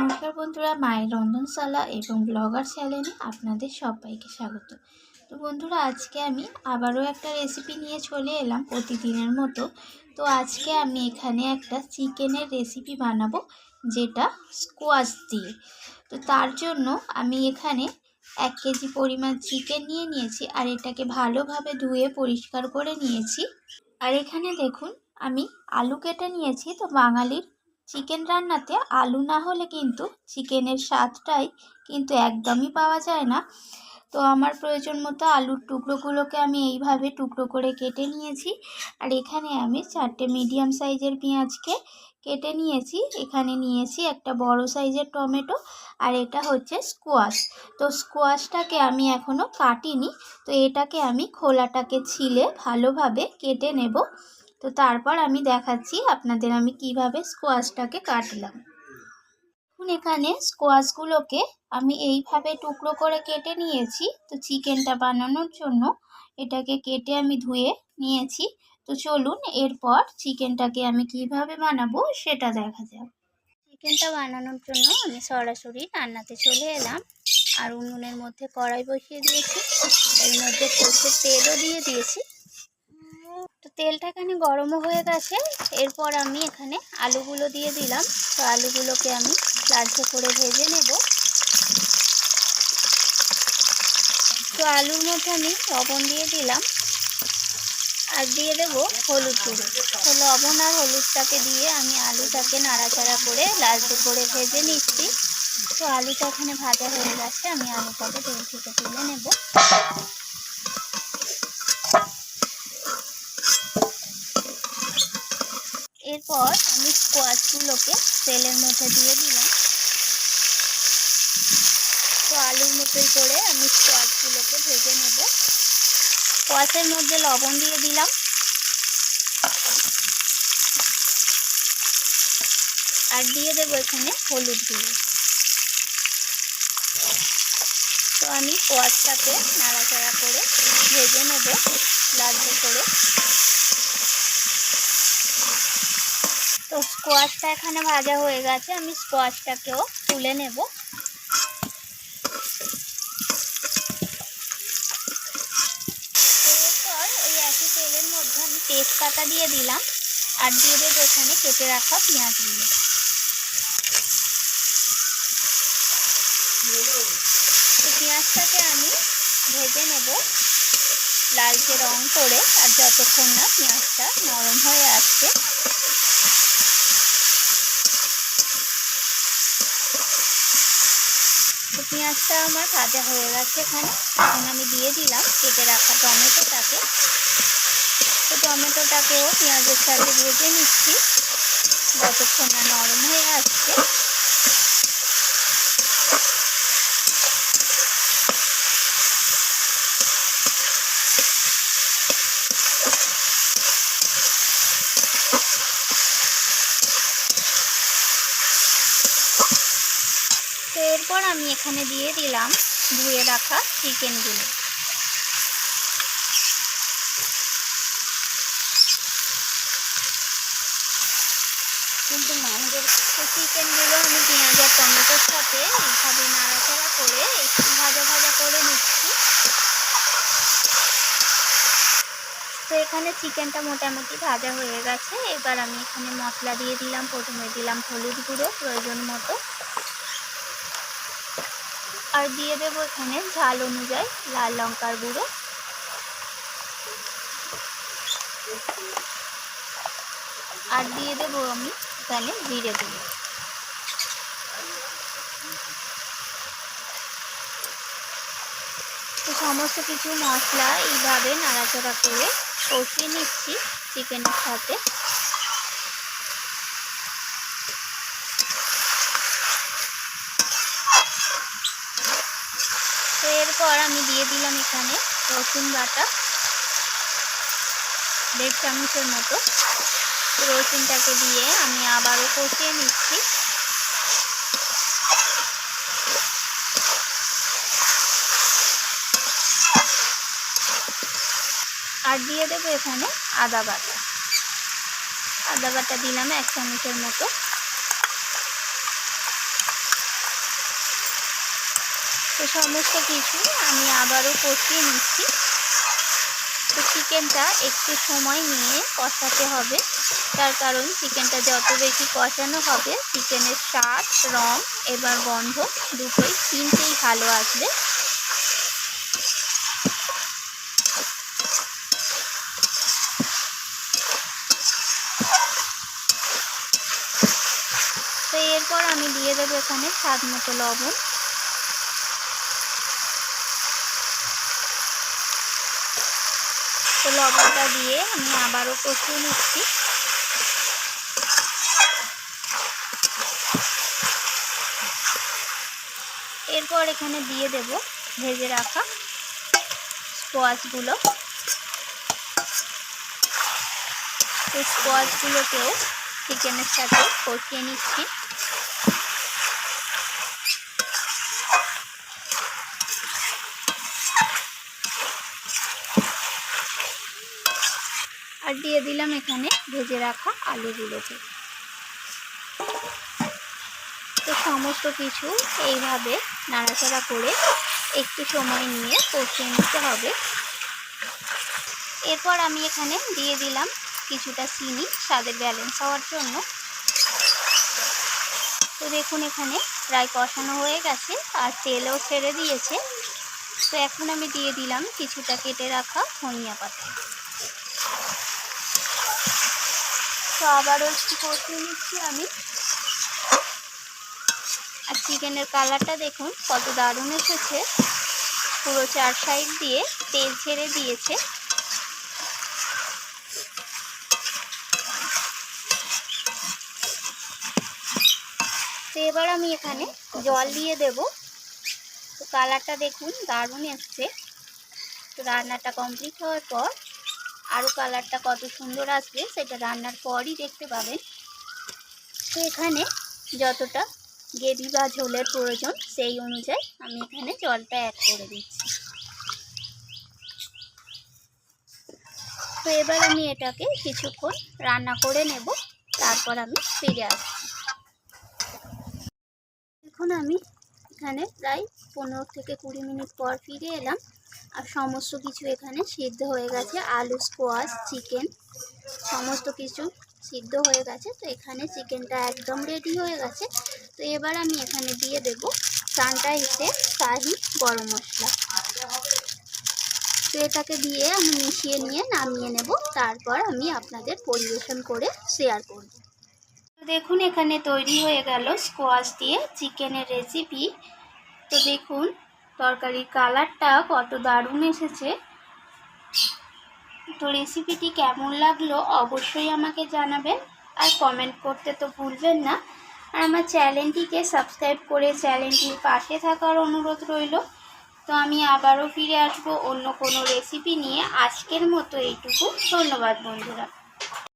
নমস্কার বন্ধুরা, মায়ের রন্ধনশালা এবং ব্লগার চ্যানেলে আপনাদের সবাইকে স্বাগত। তো বন্ধুরা, আজকে আমি আবারও একটা রেসিপি নিয়ে চলে এলাম প্রতিদিনের মতো। তো আজকে আমি এখানে একটা চিকেনের রেসিপি বানাবো, যেটা স্কোয়াশ দিয়ে। তো তার জন্য আমি এখানে 1 কেজি পরিমাণ চিকেন নিয়েছি, আর এটাকে ভালোভাবে ধুয়ে পরিষ্কার করে নিয়েছি। আর এখানে দেখুন, আমি আলু কেটে নিয়েছি। তো বাঙালির চিকেন রান্নাতে আলু না হলে কিন্তু চিকেনের স্বাদটাই কিন্তু একদমই পাওয়া যায় না। তো আমার প্রয়োজন মতো আলুর টুকরোগুলোকে আমি এইভাবে টুকরো করে কেটে নিয়েছি। আর এখানে আমি 4টে মিডিয়াম সাইজের পেঁয়াজকে কেটে নিয়েছি। এখানে নিয়েছি একটা বড় সাইজের টমেটো, আর এটা হচ্ছে স্কোয়াশ। তো স্কোয়াশটাকে আমি এখনও কাটিনি। তো এটাকে আমি খোলাটাকে ছিলে ভালোভাবে কেটে নেব। তো তারপর আমি দেখাচ্ছি আপনাদের আমি কিভাবে স্কোয়াশটাকে কাটলাম। এখন এখানে স্কোয়াশগুলোকে আমি এইভাবে টুকরো করে কেটে নিয়েছি। তো চিকেনটা বানানোর জন্য এটাকে কেটে আমি ধুয়ে নিয়েছি। তো চলুন এরপর চিকেনটাকে আমি কিভাবে বানাবো সেটা দেখা যাক। চিকেনটা বানানোর জন্য আমি সরাসরি রান্নাতে চলে এলাম। আর উনুনের মধ্যে কড়াই বসিয়ে দিয়েছি, এর মধ্যে সরষের তেলও দিয়ে দিয়েছি। তো তেলটা এখানে গরমও হয়ে গেছে। এরপর আমি এখানে আলুগুলো দিয়ে দিলাম। তো আলুগুলোকে আমি লালচে করে ভেজে নেব। তো আলুর মধ্যে আমি লবণ দিয়ে দিলাম, আর দিয়ে দেব হলুদ গুঁড়ো। তো লবণ আর হলুদটাকে দিয়ে আমি আলুটাকে নাড়াচাড়া করে লালচে করে ভেজে নিচ্ছি। তো আলুটা এখানে ভাজা হয়ে গেছে, আমি আলুটাকে তেল থেকে তুলে নেব। এরপর আমি স্কোয়াশগুলোকে তেলের মধ্যে দিয়ে দিলাম। তো আলুর মতোই করে আমি স্কোয়াশগুলোকে ভেজে নেব। স্কোয়াশের মধ্যে লবণ দিয়ে দিলাম, আর দিয়ে দেবো এখানে হলুদ গুঁড়ো। তো আমি স্কোয়াশটাকে নাড়াচাড়া করে ভেজে নেব লালচে করে। তো স্কোয়াশটা এখানে ভাজা হয়ে গেছে, আমি স্কোয়াশটাকেও তুলে নেব। এরপর ওই একই তেলের মধ্যে আমি তেজপাতা দিয়ে দিলাম, আর দিয়ে দেবো এখানে কেটে রাখা পেঁয়াজগুলো। তো পেঁয়াজটাকে আমি ভেজে নেব লালচে রং করে, আর যতক্ষণ না পেঁয়াজটা নরম হয়ে আসছে। তো পেঁয়াজটা আমার ভাজা হয়ে গেছে এখানে। এখন আমি দিয়ে দিলাম কেটে রাখা টমেটোটাকে। তো টমেটোটাকেও পেঁয়াজের সাথে ভেজে নিচ্ছি যতক্ষণ না নরম হয়ে আসছে। তো এরপর আমি এখানে দিয়ে দিলাম ধুয়ে রাখা চিকেনগুলো। কিন্তু মাংসের চিকেনগুলো আমি পেঁয়াজ আর টমেটোর সাথে এইভাবে নাড়াচাড়া করে একটু ভাজা ভাজা করে নিচ্ছি। তো এখানে চিকেনটা মোটামুটি ভাজা হয়ে গেছে। এবার আমি এখানে মশলা দিয়ে দিলাম। প্রথমে দিলাম হলুদ গুঁড়ো প্রয়োজন মতো, আর দিয়ে দেবো এখানে ঝাল অনুযায়ী লাল লঙ্কার গুঁড়ো, আর দিয়ে দেবো আমি এখানে জিরে গুঁড়ো। তো সমস্ত কিছু মশলা এইভাবে নাড়াচাড়া করে কষিয়ে নিচ্ছি চিকেনের সাথে। তো এরপর আমি দিয়ে দিলাম এখানে রসুন বাটা 1.5 চামচের মতো। রসুনটাকে দিয়ে আমি আবারও কষিয়ে নিচ্ছি। আর দিয়ে দেবো এখানে আদা বাটা দিলাম 1 চামচের মতো। তো সমস্ত কিছু আমি আবারও কষিয়ে নিচ্ছি। তো চিকেনটা একটু সময় নিয়ে কষাতে হবে, তার কারণ চিকেনটা যত বেশি কষানো হবে চিকেনের স্বাদ, রং এবার গন্ধ তিনটেই ভালো আসবে। তো এরপর আমি দিয়ে দেবো এখানে স্বাদ মতো লবণ। তো লবণটা দিয়ে আমি আবারও কষিয়ে নিচ্ছি। এরপর এখানে দিয়ে দেব ভেজে রাখা স্কোয়াশগুলো। এই স্কোয়াশগুলোকেও চিকেনের সাথে কষিয়ে নিচ্ছি। আর দিয়ে দিলাম এখানে ভেজে রাখা আলুগুলোকে। তো সমস্ত কিছু এইভাবে নাড়াচাড়া করে একটু সময় নিয়ে কষিয়ে নিতে হবে। এরপর আমি এখানে দিয়ে দিলাম কিছুটা চিনি স্বাদের ব্যালেন্স হওয়ার জন্য। তো দেখুন এখানে প্রায় কষানো হয়ে গেছে আর তেলও ছেড়ে দিয়েছে। তো এখন আমি দিয়ে দিলাম কিছুটা কেটে রাখা ধনিয়া পাতা। তো আবারও একটু কষিয়ে নিচ্ছি আমি। আর চিকেনের কালারটা দেখুন কত দারুণ এসেছে, পুরো চার সাইড দিয়ে তেল ছেড়ে দিয়েছে। তো এবার আমি এখানে জল দিয়ে দেব। তো কালারটা দেখুন দারুণ এসছে। তো রান্নাটা কমপ্লিট হওয়ার পর আরও কালারটা কত সুন্দর আসবে সেটা রান্নার পরই দেখতে পাবেন। তো এখানে যতটা গ্রেভি বা ঝোলের প্রয়োজন সেই অনুযায়ী আমি এখানে জলটা অ্যাড করে দিচ্ছি। তো এবার আমি এটাকে কিছুক্ষণ রান্না করে নেব, তারপর আমি ফিরে আসছি। এখন আমি এখানে প্রায় 15 থেকে 20 মিনিট পর ফিরে এলাম। আর সমস্ত কিছু এখানে সিদ্ধ হয়ে গেছে, আলু, স্কোয়াশ, চিকেন সমস্ত কিছু সিদ্ধ হয়ে গেছে। তো এখানে চিকেনটা একদম রেডি হয়ে গেছে। তো এবার আমি এখানে দিয়ে দেব সানরাইসে শাহি গরম মশলা। তো এটাকে দিয়ে আমি মিশিয়ে নিয়ে নামিয়ে নেব, তারপর আমি আপনাদের পরিবেশন করে শেয়ার করব। দেখুন এখানে তৈরি হয়ে গেল স্কোয়াশ দিয়ে চিকেনের রেসিপি। তো দেখুন তরকারির কালারটা কত দারুণ এসেছে। তো রেসিপিটি কেমন লাগলো অবশ্যই আমাকে জানাবেন, আর কমেন্ট করতে তো ভুলবেন না। আর আমার চ্যানেলটিকে সাবস্ক্রাইব করে চ্যানেলটির পাশে থাকার অনুরোধ রইল। তো আমি আবারও ফিরে আসবো অন্য কোনো রেসিপি নিয়ে। আজকের মতো এইটুকু। ধন্যবাদ বন্ধুরা।